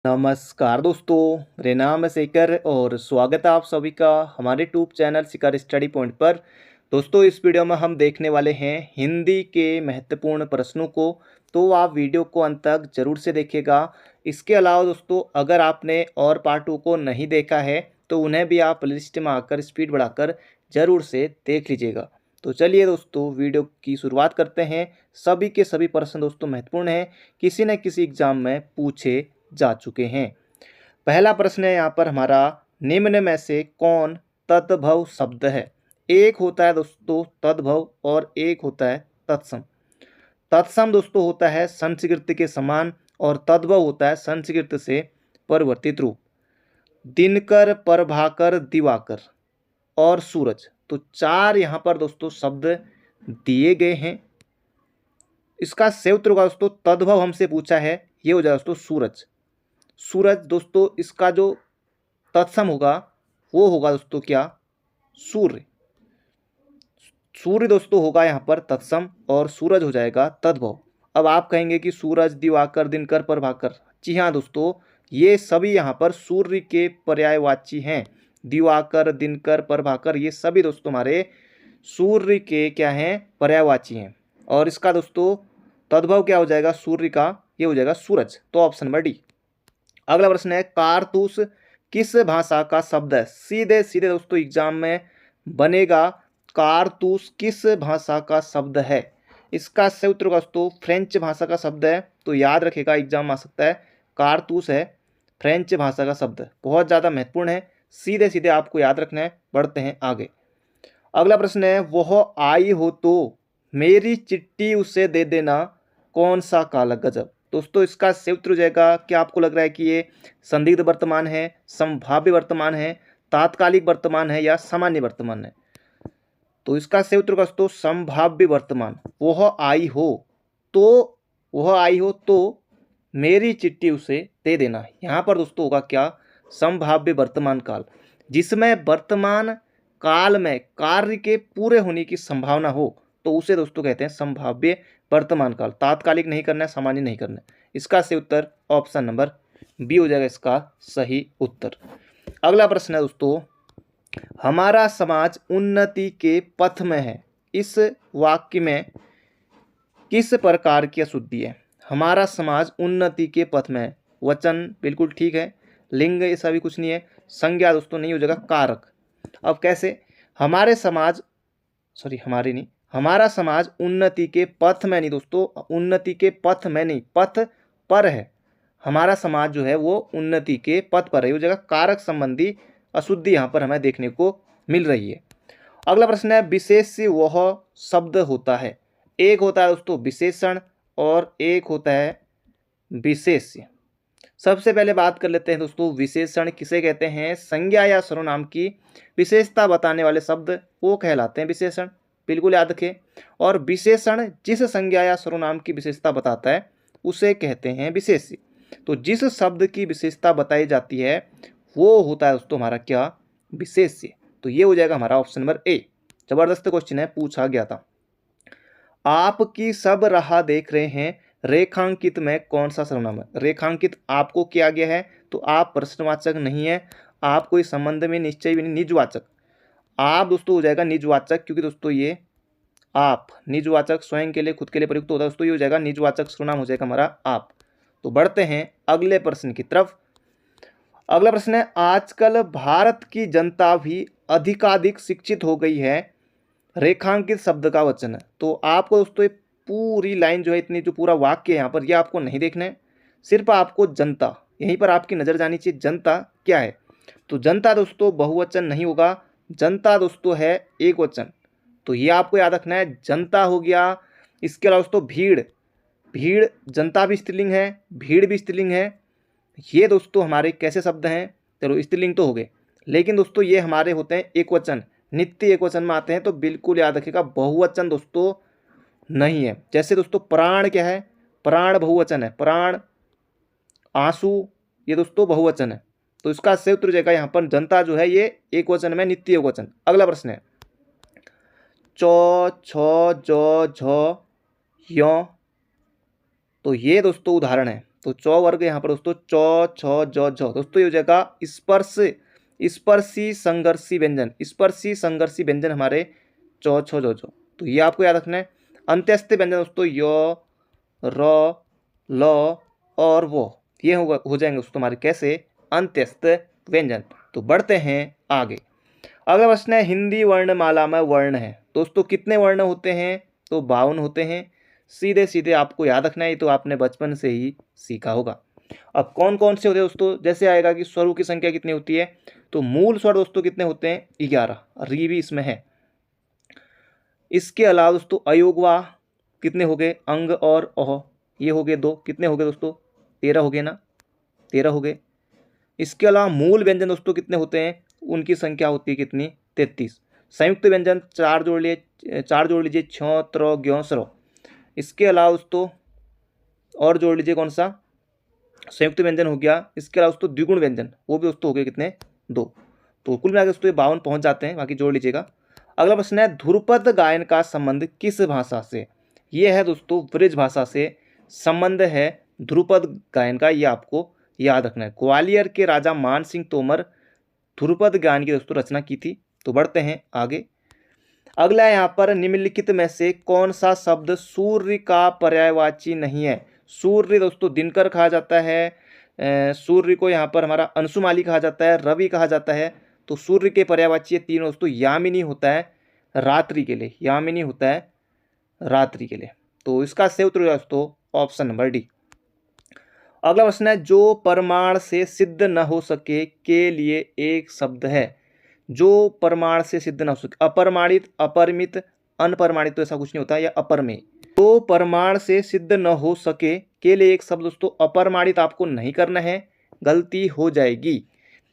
नमस्कार दोस्तों, मेरा नाम है शेखर और स्वागत है आप सभी का हमारे YouTube channel Shekhar study point पर। दोस्तों, इस वीडियो में हम देखने वाले हैं हिंदी के महत्वपूर्ण प्रश्नों को, तो आप वीडियो को अंत तक जरूर से देखिएगा। इसके अलावा दोस्तों, अगर आपने और पार्टों को नहीं देखा है तो उन्हें भी आप प्लेलिस्ट में आकर स्पीड बढ़ाकर जरूर से देख लीजिएगा। तो चलिए दोस्तों, वीडियो की शुरुआत करते हैं। सभी के सभी प्रश्न दोस्तों महत्वपूर्ण हैं, किसी न किसी एग्जाम में पूछे जा चुके हैं। पहला प्रश्न है यहाँ पर हमारा, निम्न में से कौन तद्भव शब्द है? एक होता है दोस्तों तद्भव और एक होता है तत्सम। तत्सम दोस्तों होता है संस्कृत के समान और तद्भव होता है संस्कृत से परिवर्तित रूप। दिनकर, प्रभाकर, दिवाकर और सूरज, तो चार यहाँ पर दोस्तों शब्द दिए गए हैं। इसका संयुक्त होगा दोस्तों, तद्भव हमसे पूछा है, ये हो जाएगा दोस्तों सूरज। सूरज दोस्तों, इसका जो तत्सम होगा वो होगा दोस्तों क्या? सूर्य। सूर्य दोस्तों होगा यहाँ पर तत्सम और सूरज हो जाएगा तद्भव। अब आप कहेंगे कि सूरज, दिवाकर, दिनकर, प्रभाकर, जी हाँ दोस्तों, ये सभी यहाँ पर सूर्य के पर्यायवाची हैं। दिवाकर, दिनकर, प्रभाकर, ये सभी दोस्तों हमारे सूर्य के क्या हैं? पर्यायवाची हैं। और इसका दोस्तों तद्भव क्या हो जाएगा सूर्य का? ये हो जाएगा सूरज। तो ऑप्शन नंबर डी। अगला प्रश्न है, कारतूस किस भाषा का शब्द है? सीधे सीधे दोस्तों एग्जाम में बनेगा, कारतूस किस भाषा का शब्द है? इसका सही उत्तर होगा दोस्तों फ्रेंच भाषा का शब्द है। तो याद रखेगा, एग्जाम आ सकता है, कारतूस है फ्रेंच भाषा का शब्द, बहुत ज़्यादा महत्वपूर्ण है, सीधे सीधे आपको याद रखना है। बढ़ते हैं आगे। अगला प्रश्न है, वह आई हो तो मेरी चिट्ठी उसे दे देना, कौन सा काला गजब? दोस्तों इसका सही उत्तर हो जाएगा, क्या आपको लग रहा है कि ये संदिग्ध वर्तमान है, संभाव्य वर्तमान है, तात्कालिक वर्तमान है या सामान्य वर्तमान है? तो इसका सही उत्तर होगा दोस्तों संभाव्य वर्तमान। वह आई हो तो, वह आई हो तो मेरी चिट्ठी उसे दे देना, यहाँ पर दोस्तों होगा क्या? संभाव्य वर्तमान काल, जिसमें वर्तमान काल में कार्य के पूरे होने की संभावना हो तो उसे दोस्तों कहते हैं संभाव्य वर्तमान काल। तात्कालिक नहीं करना है, सामान्य नहीं करना है। इसका सही उत्तर ऑप्शन नंबर बी हो जाएगा इसका सही उत्तर। अगला प्रश्न है दोस्तों, हमारा समाज उन्नति के पथ में है, इस वाक्य में किस प्रकार की अशुद्धि है? हमारा समाज उन्नति के पथ में है, वचन बिल्कुल ठीक है, लिंग ऐसा भी कुछ नहीं है, संज्ञा दोस्तों नहीं हो जाएगा, कारक। अब कैसे? हमारे समाज, सॉरी हमारे नहीं, हमारा समाज उन्नति के पथ में नहीं दोस्तों, उन्नति के पथ में नहीं, पथ पर है। हमारा समाज जो है वो उन्नति के पथ पर है, हो जाएगा कारक संबंधी अशुद्धि यहाँ पर हमें देखने को मिल रही है। अगला प्रश्न है, विशेष वह शब्द होता है? एक होता है दोस्तों विशेषण और एक होता है विशेष्य। सबसे पहले बात कर लेते हैं दोस्तों, विशेषण किसे कहते हैं? संज्ञा या सर्वनाम की विशेषता बताने वाले शब्द वो कहलाते हैं विशेषण, बिल्कुल याद रखें। और विशेषण जिस संज्ञा या सर्वनाम की विशेषता बताता है उसे कहते हैं विशेष्य। तो जिस शब्द की विशेषता बताई जाती है वो होता है दोस्तों हमारा क्या? विशेष्य। तो ये हो जाएगा हमारा ऑप्शन नंबर ए। जबरदस्त क्वेश्चन है, पूछा गया था। आपकी सब राह देख रहे हैं, रेखांकित में कौन सा सर्वनाम है? रेखांकित आपको किया गया है तो आप प्रश्नवाचक नहीं है, आप कोई संबंध में निश्चय भी नहीं, निजवाचक। आप दोस्तों हो जाएगा निजवाचक, क्योंकि दोस्तों ये आप निजवाचक स्वयं के लिए, खुद के लिए प्रयुक्त होता है दोस्तों, ये हो जाएगा निजवाचक सर्वनाम हो जाएगा हमारा आप। तो बढ़ते हैं अगले प्रश्न की तरफ। अगला प्रश्न है, आजकल भारत की जनता भी अधिकाधिक शिक्षित हो गई है, रेखांकित शब्द का वचन है। तो आपको दोस्तों ये पूरी लाइन जो है, इतनी जो पूरा वाक्य है यहाँ पर, ये आपको नहीं देखना है, सिर्फ आपको जनता, यहीं पर आपकी नज़र जानी चाहिए, जनता क्या है? तो जनता दोस्तों बहुवचन नहीं होगा, जनता दोस्तों है एक वचन। तो ये आपको याद रखना है, जनता हो गया। इसके अलावा दोस्तों भीड़, भीड़ जनता भी स्त्रीलिंग है, भीड़ भी स्त्रीलिंग है। ये दोस्तों हमारे कैसे शब्द हैं? चलो स्त्रीलिंग तो हो गए, लेकिन दोस्तों ये हमारे होते हैं एक वचन, नित्य एक वचन में आते हैं। तो बिल्कुल याद रखिएगा बहुवचन दोस्तों नहीं है। जैसे दोस्तों प्राण क्या है? प्राण बहुवचन है, प्राण, आंसू, ये दोस्तों बहुवचन है। तो इसका सही उत्तर जाएगा यहाँ पर जनता जो है ये एक वचन में, नित्य एक वचन। अगला प्रश्न है, चौ, छ, जौ, झ, यो। तो ये दोस्तों उदाहरण है, तो चौ वर्ग यहाँ पर दोस्तों चौ छ जौ झ। दोस्तों ये हो जाएगा स्पर्श स्पर्शी संघर्षी व्यंजन, स्पर्शी संघर्षी व्यंजन हमारे चौ छ जौ झ। तो ये आपको याद रखना है। अंत्यस्थ व्यंजन दोस्तों य र ल और वो, ये हो जाएंगे दोस्तों हमारे कैसे अंत्यस्थ व्यंजन। तो बढ़ते हैं आगे। अगला प्रश्न है हिंदी वर्णमाला में वर्ण है। दोस्तों कितने वर्ण होते हैं? तो 52 होते हैं। सीधे सीधे आपको याद रखना है, ये तो आपने बचपन से ही सीखा होगा। अब कौन कौन से होते हैं दोस्तों? जैसे आएगा कि स्वरों की संख्या कितनी होती है, तो मूल स्वर दोस्तों कितने होते हैं? 11, री भी इसमें है। इसके अलावा दोस्तों अयोगवा कितने हो गए? अंग और अह, ये हो गए 2, कितने हो गए दोस्तों? 13 हो गए ना, 13 हो गए। इसके अलावा मूल व्यंजन दोस्तों कितने होते हैं? उनकी संख्या होती है कितनी? 33। संयुक्त व्यंजन 4 जोड़ लीजिए छ त्र ग्यों स्रो। इसके अलावा दोस्तों और जोड़ लीजिए कौन सा? संयुक्त व्यंजन हो गया। इसके अलावा दोस्तों द्विगुण व्यंजन, वो भी दोस्तों हो गए कितने? 2। तो कुल मिलाकर दोस्तों ये 52 पहुंच जाते हैं, बाकी जोड़ लीजिएगा। अगला प्रश्न है ध्रुपद गायन का संबंध किस भाषा से? ये है दोस्तों ब्रज भाषा से संबंध है ध्रुपद गायन का, ये आपको याद रखना है। ग्वालियर के राजा मान सिंह तोमर ध्रुपद गायन की दोस्तों रचना की थी। तो बढ़ते हैं आगे। अगला यहाँ पर निम्नलिखित में से कौन सा शब्द सूर्य का पर्यायवाची नहीं है? सूर्य दोस्तों दिनकर कहा जाता है, सूर्य को यहाँ पर हमारा अंशुमाली कहा जाता है, रवि कहा जाता है। तो सूर्य के पर्यायवाची तीनों दोस्तों यामिनी होता है रात्रि के लिए, यामिनी होता है रात्रि के लिए। तो इसका सही उत्तर दोस्तों ऑप्शन नंबर डी। अगला प्रश्न है जो प्रमाण से सिद्ध न हो सके के लिए एक शब्द है। जो प्रमाण से सिद्ध न हो सके, अप्रमाणित, अपरिमित, अनप्रमाणित, तो ऐसा कुछ नहीं होता, या अपरमेय। तो प्रमाण से सिद्ध न हो सके के लिए एक शब्द दोस्तों अप्रमाणित आपको नहीं करना है, गलती हो जाएगी।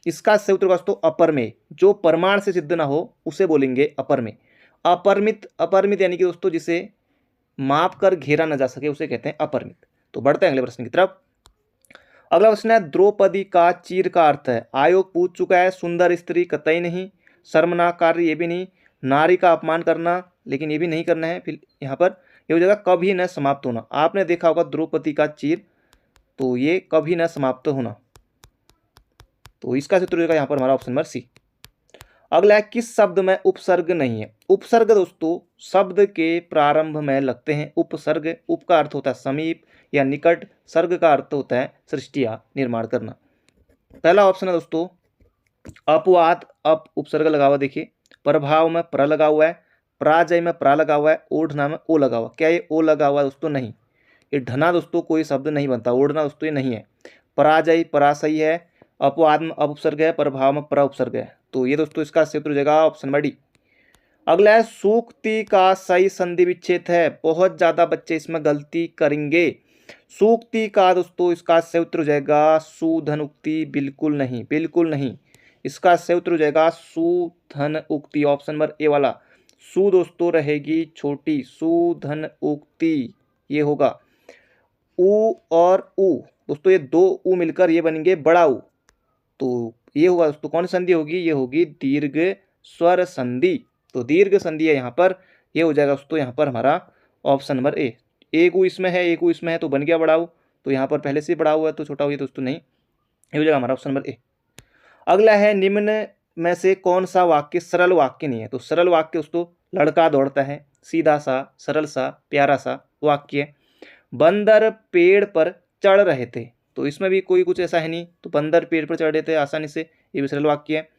इसका सही उत्तर दोस्तों अपरमेय। जो प्रमाण से सिद्ध ना हो उसे बोलेंगे अपरमेय। अपरिमित, अपरिमित यानी कि दोस्तों जिसे माप कर घेरा न जा सके उसे कहते हैं अपरिमित। तो बढ़ते हैं अगले प्रश्न की तरफ। अगला प्रश्न है द्रौपदी का चीर का अर्थ है। आयोग पूछ चुका है। सुंदर स्त्री कतई नहीं, शर्मनाक कार्य ये भी नहीं, नारी का अपमान करना, लेकिन ये भी नहीं करना है। फिर यहाँ पर ये हो जाएगा कभी न समाप्त होना। आपने देखा होगा द्रौपदी का चीर, तो ये कभी न समाप्त होना। तो इसका सूत्र हो जाएगा यहाँ पर हमारा ऑप्शन नंबर सी। अगला है किस शब्द में उपसर्ग नहीं है? उपसर्ग दोस्तों शब्द के प्रारंभ में लगते हैं। उपसर्ग, उप का अर्थ होता है समीप या निकट, सर्ग का अर्थ होता है सृष्टि या निर्माण करना। पहला ऑप्शन है दोस्तों अपवाद, अप उपसर्ग लगा हुआ, देखिए प्रभाव में प्र लगा हुआ है, पराजय में प्रा लगा हुआ है, ओढ़ना में ओ लगा हुआ। क्या ये ओ लगा हुआ है दोस्तों? नहीं, ये ढना दोस्तों कोई शब्द नहीं बनता। ओढ़ना दोस्तों ये नहीं है। पराजय परासई है, अपवाद में अप उपसर्ग है, प्रभाव में प्र उपसर्ग है। तो ये दोस्तों इसका सही उत्तर हो जाएगा ऑप्शन नंबर डी। अगला है सूक्ति का सही संधि विच्छेद है। बहुत ज्यादा बच्चे इसमें गलती करेंगे। सूक्ति का दोस्तों इसका सही उत्तर हो जाएगा सुधन उक्ति। बिल्कुल नहीं, बिल्कुल नहीं। इसका सही उत्तर हो जाएगा सुधन उक्ति, ऑप्शन नंबर ए वाला। सु दोस्तों रहेगी छोटी, सुधन उक्ति ये होगा। उ और उ दोस्तों ये दो उ मिलकर ये बनेंगे बड़ा उ। तो ये होगा दोस्तों कौन संधि होगी? ये होगी दीर्घ स्वर संधि। तो दीर्घ संधि है यहाँ पर, ये हो जाएगा दोस्तों यहाँ पर हमारा ऑप्शन नंबर ए। एक उ इसमें है, एक उ इसमें है, तो बन गया बड़ा उ। तो यहाँ पर पहले से बड़ा हुआ है तो छोटा हुआ दोस्तों नहीं, ये हो जाएगा हमारा ऑप्शन नंबर ए। अगला है निम्न में से कौन सा वाक्य सरल वाक्य नहीं है? तो सरल वाक्य दोस्तों लड़का दौड़ता है, सीधा सा, सरल सा, प्यारा सा वाक्य। बंदर पेड़ पर चढ़ रहे थे, तो इसमें भी कोई कुछ ऐसा है नहीं, तो बंदर पेड़ पर चढ़ रहे थे आसानी से, ये भी सरल वाक्य है।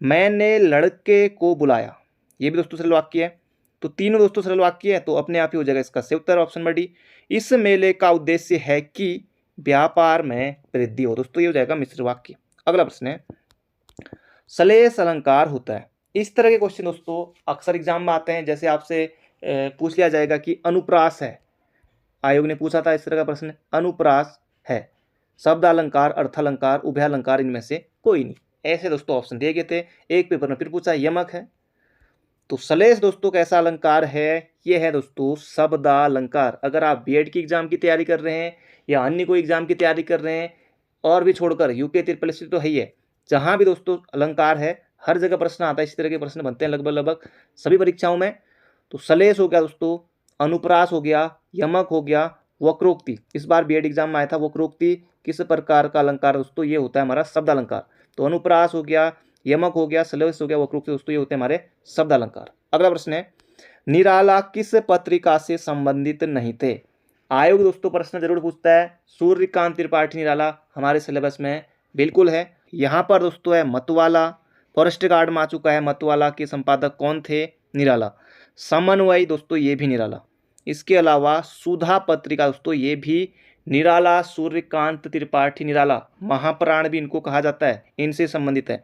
मैंने लड़के को बुलाया, ये भी दोस्तों सरल वाक्य है। तो तीनों दोस्तों सरल वाक्य है, तो अपने आप ही हो जाएगा इसका सही उत्तर ऑप्शन नंबर डी। इस मेले का उद्देश्य है कि व्यापार में वृद्धि हो। दोस्तों ये हो जाएगा मिश्र वाक्य। अगला प्रश्न है सलेस अलंकार होता है। इस तरह के क्वेश्चन दोस्तों अक्सर एग्जाम में आते हैं। जैसे आपसे पूछ लिया जाएगा कि अनुप्रास है, आयोग ने पूछा था इस तरह का प्रश्न, अनुप्रास है, शब्द अलंकार, अर्थालंकार, उभयालंकार, इनमें से कोई नहीं। ऐसे दोस्तों ऑप्शन दिए गए थे। एक पेपर में फिर पूछा यमक है। तो सलेस दोस्तों कैसा अलंकार है? ये है दोस्तों शब्दालंकार। अगर आप बीएड की एग्जाम की तैयारी कर रहे हैं या अन्य कोई एग्जाम की तैयारी कर रहे हैं, और भी छोड़कर यूपी त्रिपल तो है ही है, जहां भी दोस्तों अलंकार है हर जगह प्रश्न आता है। इस तरह के प्रश्न बनते हैं लगभग सभी परीक्षाओं में। तो सलेस हो गया दोस्तों, अनुप्रास हो गया, यमक हो गया, वक्रोक्ति, इस बार बीएड एग्जाम में आया था। वक्रोक्ति किस प्रकार का अलंकार दोस्तों, ये होता है हमारा शब्द अलंकार। तो अनुप्रास हो गया, यमक हो गया, श्लेष हो गया, वक्रोक्ति दोस्तों ये होते हैं हमारे शब्द अलंकार। अगला प्रश्न है, निराला किस पत्रिका से संबंधित नहीं थे? आयोग दोस्तों प्रश्न जरूर पूछता है। सूर्यकांत त्रिपाठी निराला हमारे सिलेबस में बिल्कुल है। यहाँ पर दोस्तों है मतवाला, फॉरेस्ट गार्ड में आ चुका है। मतवाला के संपादक कौन थे? निराला। समन्वय दोस्तों ये भी निराला। इसके अलावा सुधा पत्रिका दोस्तों ये भी निराला, सूर्यकांत त्रिपाठी निराला। महाप्राण भी इनको कहा जाता है, इनसे संबंधित है।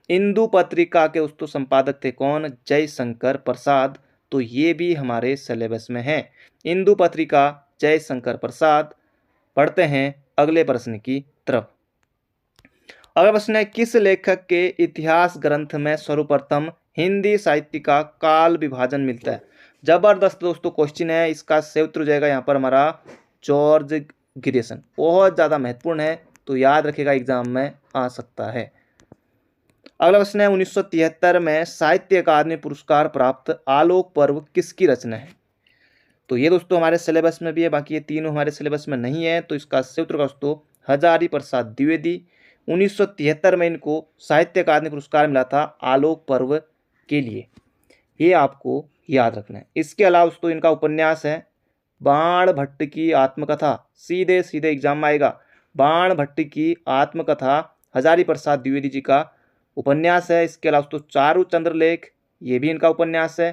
इंदु पत्रिका के दोस्तों संपादक थे कौन? जयशंकर प्रसाद। तो ये भी हमारे सिलेबस में है। इंदु पत्रिका, जयशंकर प्रसाद। पढ़ते हैं अगले प्रश्न की तरफ। अगला प्रश्न है, किस लेखक के इतिहास ग्रंथ में सर्वप्रथम हिंदी साहित्य का काल विभाजन मिलता है? जबरदस्त दोस्तों क्वेश्चन है। इसका सही उत्तर हो जाएगा यहाँ पर हमारा जॉर्ज ग्रियर्सन। बहुत ज़्यादा महत्वपूर्ण है, तो याद रखिएगा, एग्जाम में आ सकता है। अगला प्रश्न है, 1973 में साहित्य अकादमी पुरस्कार प्राप्त आलोक पर्व किसकी रचना है? तो ये दोस्तों हमारे सिलेबस में भी है, बाकी ये तीनों हमारे सिलेबस में नहीं है। तो इसका सही उत्तर दोस्तों हजारी प्रसाद द्विवेदी। 1973 में इनको साहित्य अकादमी पुरस्कार मिला था आलोक पर्व के लिए, ये आपको याद रखना है। इसके अलावा दोस्तों इनका उपन्यास है बाण भट्ट की आत्मकथा। सीधे सीधे एग्जाम में आएगा। बाण भट्ट की आत्मकथा हजारी प्रसाद द्विवेदी जी का उपन्यास है। इसके अलावा दोस्तों चारु चंद्रलेख, ये भी इनका उपन्यास है।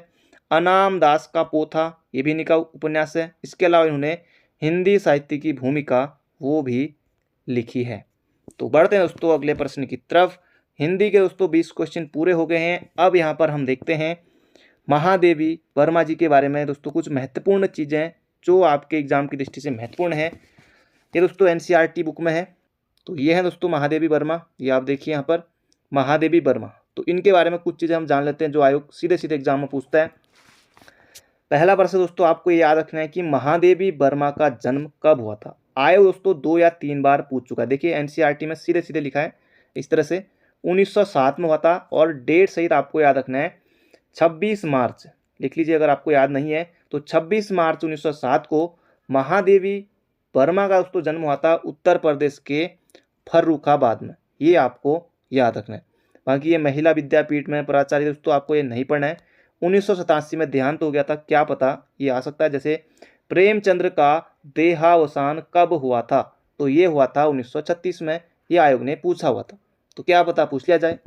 अनाम दास का पोथा, ये भी इनका उपन्यास है। इसके अलावा इन्होंने हिंदी साहित्य की भूमिका वो भी लिखी है। तो बढ़ते हैं दोस्तों अगले प्रश्न की तरफ। हिंदी के दोस्तों 20 क्वेश्चन पूरे हो गए हैं। अब यहाँ पर हम देखते हैं महादेवी वर्मा जी के बारे में दोस्तों कुछ महत्वपूर्ण चीज़ें जो आपके एग्जाम की दृष्टि से महत्वपूर्ण है। ये दोस्तों एनसीईआरटी बुक में है। तो ये है दोस्तों महादेवी वर्मा, ये आप देखिए यहाँ पर महादेवी वर्मा। तो इनके बारे में कुछ चीज़ें हम जान लेते हैं जो आयोग सीधे सीधे एग्जाम में पूछता है। पहला प्रश्न दोस्तों आपको ये याद रखना है कि महादेवी वर्मा का जन्म कब हुआ था? आयोग दोस्तों 2 या 3 बार पूछ चुका है। देखिए एनसीईआरटी में सीधे सीधे लिखा है इस तरह से, 1907 में हुआ था। और डेट सहित आपको याद रखना है 26 मार्च, लिख लीजिए अगर आपको याद नहीं है तो 26 मार्च 1907 को महादेवी वर्मा का दोस्तों जन्म हुआ था उत्तर प्रदेश के फर्रुखाबाद में। ये आपको याद रखना है। बाकी ये महिला विद्यापीठ में प्राचार्य दोस्तों आपको ये नहीं पढ़ना है। 1987 में देहांत हो गया था, क्या पता ये आ सकता है। जैसे प्रेमचंद्र का देहावसान कब हुआ था? तो ये हुआ था 1936 में, ये आयोग ने पूछा हुआ था, तो क्या पता पूछ लिया जाए।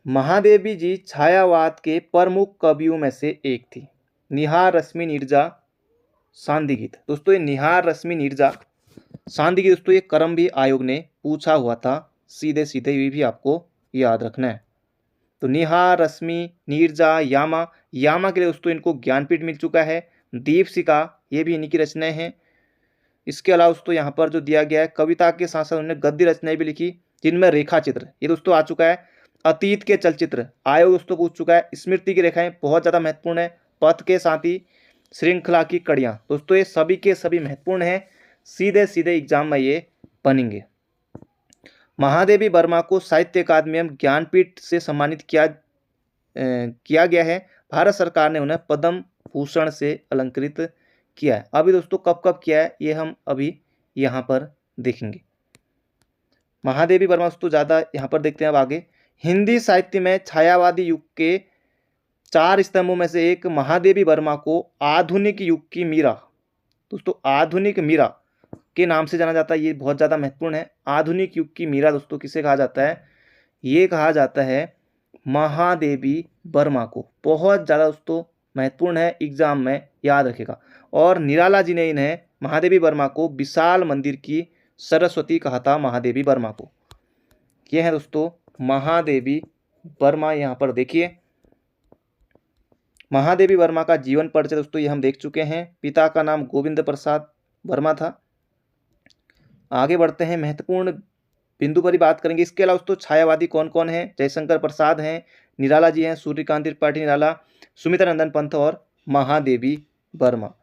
महादेवी जी छायावाद के प्रमुख कवियों में से एक थी। निहार रश्मि नीरजा सांदी गीत, दोस्तों ये निहार रश्मि नीरजा सांदी गीत दोस्तों ये क्रम भी आयोग ने पूछा हुआ था। सीधे सीधे ये भी आपको याद रखना है। तो निहार रश्मि नीरजा यामा, यामा के लिए दोस्तों इनको ज्ञानपीठ मिल चुका है। दीपशिखा ये भी इन्हीं की रचनाएं हैं। इसके अलावा दोस्तों यहाँ पर जो दिया गया है कविता के साथ साथ उन्होंने गद्य रचनाएं भी लिखी जिनमें रेखा चित्र ये दोस्तों आ चुका है। अतीत के चलचित्र आयोग दोस्तों पूछ चुका है। स्मृति की रेखाएं बहुत ज़्यादा महत्वपूर्ण है। पथ के साथी, श्रृंखला की कड़ियाँ दोस्तों ये सभी के सभी महत्वपूर्ण हैं। सीधे सीधे एग्जाम में ये बनेंगे। महादेवी वर्मा को साहित्य अकादमी एवं ज्ञानपीठ से सम्मानित किया गया है। भारत सरकार ने उन्हें पद्म भूषण से अलंकृत किया है। अभी दोस्तों कब कब किया है ये हम अभी यहाँ पर देखेंगे। महादेवी वर्मा दोस्तों ज़्यादा यहाँ पर देखते हैं। अब आगे हिंदी साहित्य में छायावादी युग के 4 स्तंभों में से एक महादेवी वर्मा को आधुनिक युग की मीरा दोस्तों आधुनिक मीरा के नाम से जाना जाता है। ये बहुत ज़्यादा महत्वपूर्ण है। आधुनिक युग की मीरा दोस्तों किसे कहा जाता है? ये कहा जाता है महादेवी वर्मा को। बहुत ज़्यादा दोस्तों महत्वपूर्ण है, एग्जाम में याद रखेगा। और निराला जी ने इन्हें महादेवी वर्मा को विशाल मंदिर की सरस्वती कहा था। महादेवी वर्मा को ये है दोस्तों महादेवी वर्मा। यहाँ पर देखिए महादेवी वर्मा का जीवन परिचय दोस्तों ये हम देख चुके हैं। पिता का नाम गोविंद प्रसाद वर्मा था। आगे बढ़ते हैं, महत्वपूर्ण बिंदु पर ही बात करेंगे। इसके अलावा दोस्तों छायावादी कौन कौन है? जयशंकर प्रसाद हैं, निराला जी हैं, सूर्यकांत त्रिपाठी निराला, सुमित्रा नंदन पंत और महादेवी वर्मा।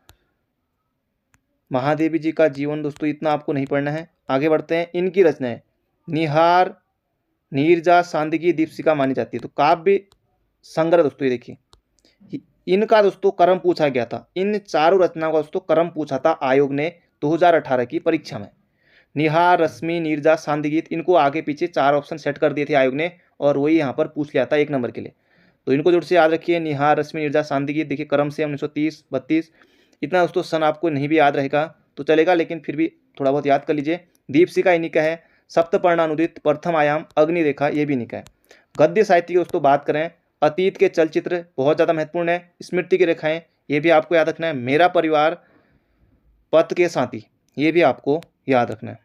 महादेवी जी का जीवन दोस्तों इतना आपको नहीं पढ़ना है। आगे बढ़ते हैं, इनकी रचनाएं निहार नीरजा सांदगी दीपशिखा मानी जाती है। तो काव्य संग्रह दोस्तों ये देखिए इनका दोस्तों क्रम पूछा गया था। इन चारों रचनाओं का दोस्तों क्रम पूछा था आयोग ने 2018 की परीक्षा में। निहार, रश्मि, नीरजा, सांदीगीत, इनको आगे पीछे 4 ऑप्शन सेट कर दिए थे आयोग ने और वही यहाँ पर पूछ लिया था 1 नंबर के लिए। तो इनको जोर से याद रखिए, निहार, रश्मि, नीरजा, सांदीगीत। देखिए क्रम से 1930, 32, इतना दोस्तों सन आपको नहीं भी याद रहेगा तो चलेगा, लेकिन फिर भी थोड़ा बहुत याद कर लीजिए। दीपशिखा इन्हीं का है। सप्तपर्णानुदित, प्रथम आयाम, अग्निरेखा, ये भी इन्हीं का है। गद्य साहित्य की दोस्तों बात करें, अतीत के चलचित्र बहुत ज़्यादा महत्वपूर्ण है। स्मृति की रेखाएं, ये भी आपको याद रखना है। मेरा परिवार, पथ के साथी, ये भी आपको याद रखना है।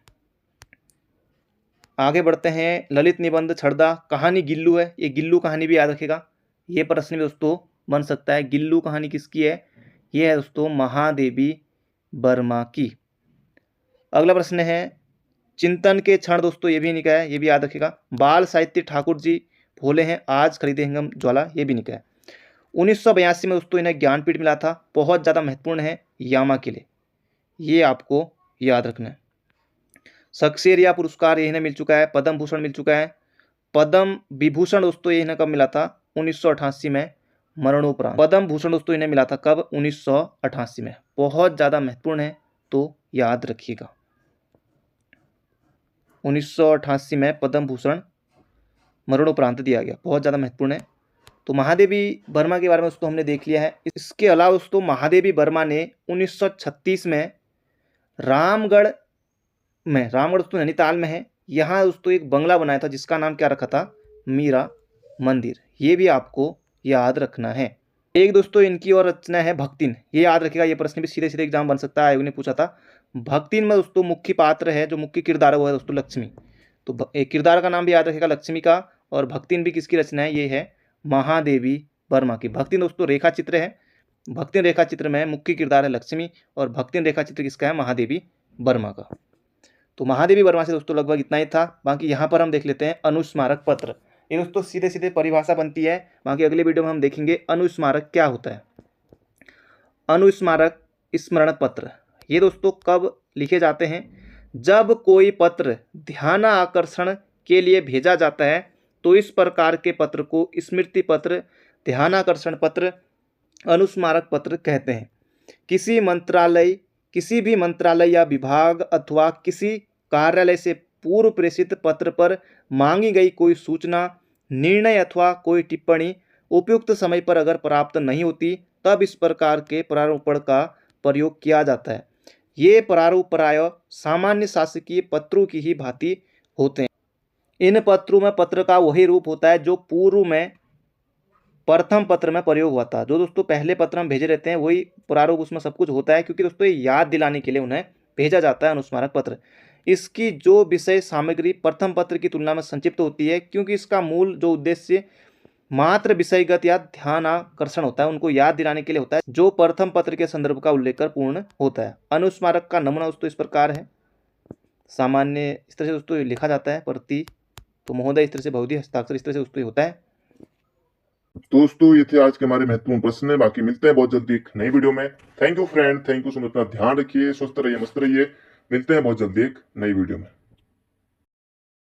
आगे बढ़ते हैं, ललित निबंध, छड़दा, कहानी गिल्लू है, ये गिल्लू कहानी भी याद रखेगा। ये प्रश्न भी दोस्तों बन सकता है। गिल्लू कहानी किसकी है? ये है दोस्तों महादेवी वर्मा की। अगला प्रश्न है चिंतन के क्षण, दोस्तों ये भी इन्हीं का है, ये भी याद रखेगा। बाल साहित्य, ठाकुर जी भोले हैं, आज खरीदेंगे हम ज्वाला, ये भी इन्हीं का है। 1982 में दोस्तों इन्हें ज्ञानपीठ मिला था, बहुत ज़्यादा महत्वपूर्ण है यामा के लिए, ये आपको याद रखना है। सक्सेरिया पुरस्कार ये इन्हें मिल चुका है। पद्म भूषण मिल चुका है। पद्म विभूषण दोस्तों ये इन्हें कब मिला था? 1988 में, मरणोपरांत। पद्म भूषण दोस्तों इन्हें मिला था कब? 1988 में। बहुत ज़्यादा महत्वपूर्ण है तो याद रखिएगा। 1988 में पद्म भूषण मरणोपरांत दिया गया, बहुत ज़्यादा महत्वपूर्ण है। तो महादेवी वर्मा के बारे में दोस्तों हमने देख लिया है। इसके अलावा दोस्तों महादेवी वर्मा ने 1936 में रामगढ़ दोस्तों नैनीताल में है, यहाँ दोस्तों एक बंगला बनाया था जिसका नाम क्या रखा था? मीरा मंदिर, ये भी आपको याद रखना है। एक दोस्तों इनकी और रचना है भक्तिन, ये याद रखिएगा, ये प्रश्न भी सीधे सीधे एग्जाम बन सकता है, आयोग ने पूछा था। भक्तिन में दोस्तों मुख्य पात्र है, जो मुख्य किरदार है वो है दोस्तों लक्ष्मी। तो किरदार का नाम भी याद रखिएगा लक्ष्मी का। और भक्तिन भी किसकी रचना है? ये है महादेवी वर्मा की। भक्तिन दोस्तों रेखा चित्र है। भक्तिन रेखा चित्र में मुख्य किरदार है लक्ष्मी और भक्तिन रेखा चित्र किसका है? महादेवी वर्मा का। तो महादेवी वर्मा से दोस्तों लगभग इतना ही था। बाकी यहाँ पर हम देख लेते हैं अनुस्मारक पत्र। ये दोस्तों सीधे सीधे परिभाषा बनती है, बाकी अगले वीडियो में हम देखेंगे अनुस्मारक क्या होता है। अनुस्मारक स्मरण पत्र ये दोस्तों कब लिखे जाते हैं? जब कोई पत्र ध्यान आकर्षण के लिए भेजा जाता है तो इस प्रकार के पत्र को स्मृति पत्र, ध्यानाकर्षण पत्र, अनुस्मारक पत्र कहते हैं। किसी भी मंत्रालय या विभाग अथवा किसी कार्यालय से पूर्व प्रेषित पत्र पर मांगी गई कोई सूचना, निर्णय अथवा कोई टिप्पणी उपयुक्त समय पर अगर प्राप्त नहीं होती तब इस प्रकार के प्रारूपण का प्रयोग किया जाता है। ये प्रारूप प्रायः सामान्य शासकीय पत्रों की ही भांति होते हैं। इन पत्रों में पत्र का वही रूप होता है जो पूर्व में प्रथम पत्र में प्रयोग हुआ था। जो दोस्तों पहले पत्र हम भेजे रहते हैं वही प्रारूप उसमें सब कुछ होता है, क्योंकि दोस्तों ये याद दिलाने के लिए उन्हें भेजा जाता है अनुस्मारक पत्र। इसकी जो विषय सामग्री प्रथम पत्र की तुलना में संक्षिप्त होती है, क्योंकि इसका मूल जो उद्देश्य मात्र विषयगत या ध्यानाकर्षण होता है, उनको याद दिलाने के लिए होता है, जो प्रथम पत्र के संदर्भ का उल्लेख कर पूर्ण होता है। अनुस्मारक का नमूना दोस्तों इस प्रकार है। सामान्य इस तरह से दोस्तों लिखा जाता है, प्रति तो महोदय इस तरह से, बहुधी हस्ताक्षर इस तरह से दोस्तों होता है। दोस्तों ये थे आज के हमारे महत्वपूर्ण प्रश्न। बाकी मिलते हैं बहुत जल्दी एक नई वीडियो में। Thank you friend, thank you so much. अपना ध्यान रखिए, स्वस्थ रहिए, मस्त रहिए। मिलते हैं बहुत जल्दी एक नई वीडियो में।